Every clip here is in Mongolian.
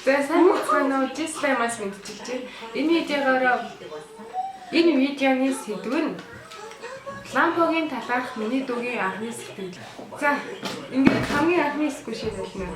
За сайн байна уу? Жислаймаас мэдчихэж байна. Энэ видеоны сэдв нь лампогийн талаарх миний дүүгийн анхны сэтгэл. За, ингээд хамгийн анхны хэсэг шиг болно.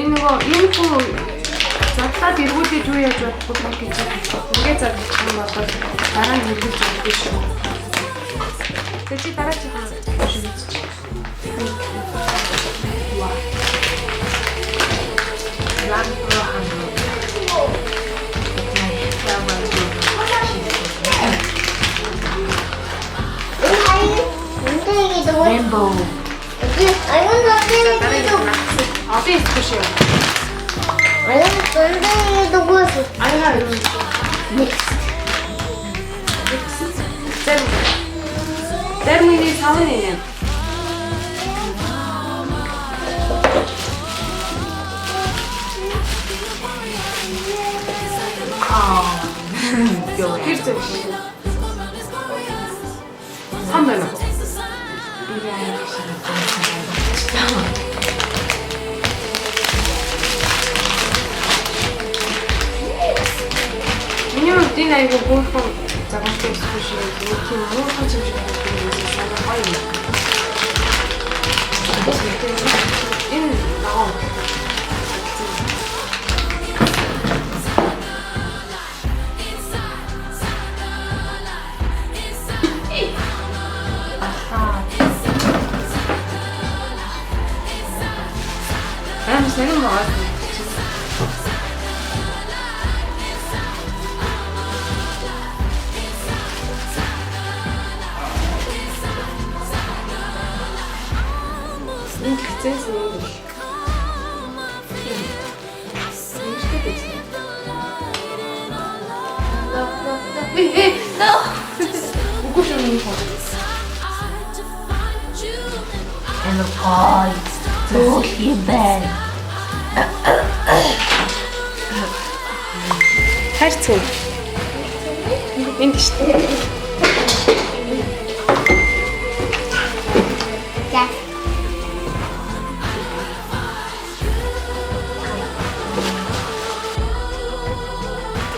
Энэ хүн задлаад эргүүлээд юу яаж бодох вэ гэж ингээд задлах юм бол дараа нь хэрэгж өгөх шүү. Тэг чи дараа чи хаа. Rainbow. 어디 있으시오? 때문에 사원이에요. 필수. 300원. 왜냐면 뛰나 이거 보통 작업대 있으시는 이렇게 너무 한침씩 하는 거 빨리. 얘는 나가. 난 새는 먹었어. 그래서 먹고 싶은 거. And the pie. Look bad. харц. Энд шүү дээ. За.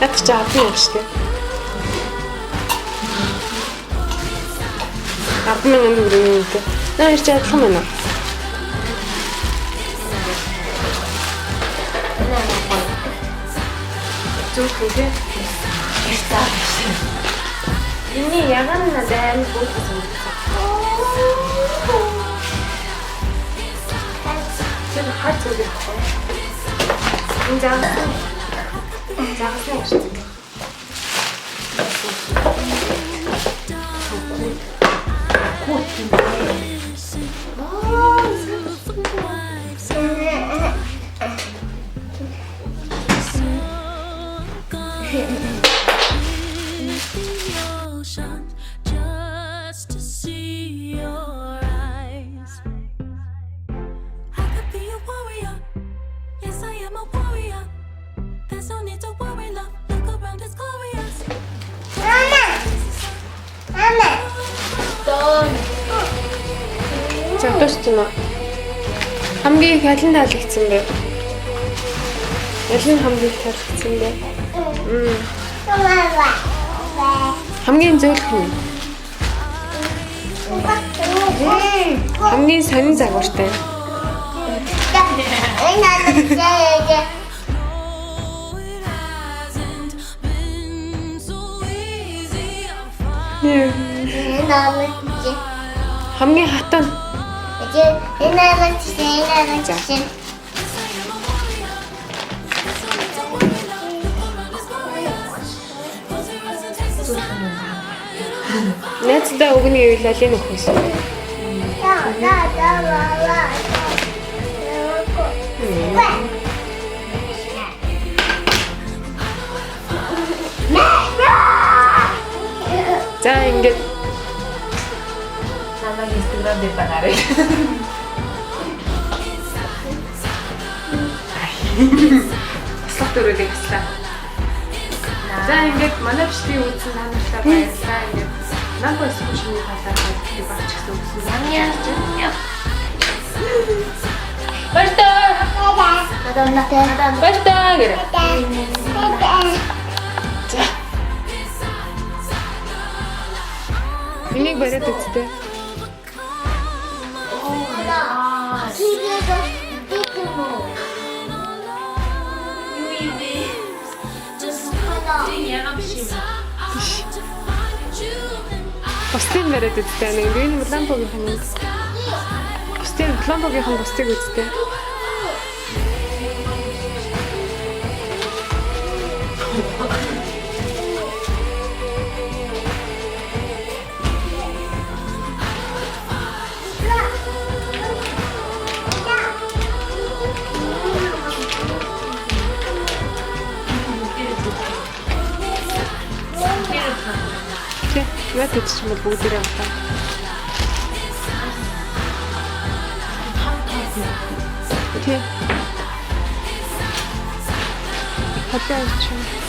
Ятч авах юм шүү дээ. 10,000 төгрөгийн үнэтэй. Наа ирж адилхан байна уу? Зүгтээ. Ini ягаан надад бүгд сэн хат зүгээр байна. Энэ загсан шүү дээ. Just to see your eyes. I could be a warrior. Yes, I am a warrior. There's no need to worry, love. Look around, it's glorious. За дууссан уу? Хамгийн их алин таалагдсан бэ? Алин хамгийн их таалагдсан бэ? Хамгийн зөөлх нь. Хамгийн сонин загвартай. Хамгийн хатан. Найздаа өгнө гэвэл алийг өгөхөөс. За ингээд Намайг Instagram дээр банаарай. туслах дөрүүдийг туслаа. За ингээд манай бичлэгийг үзсэн та нартай баярлалаа. Ингээд намайг сүүчний талаар хэлдэг багч гэсэн үгсэн. Баярлалаа гэрэ. Энийг бариад үзтээ. Бусдын бариад үзтээ. Нэг энэ лампогийн хэн. Бусдын лампогийн хэн бусдыг үзтээ. Яг ч юм бол бүгдээрээ авах. Окей. Хотелч.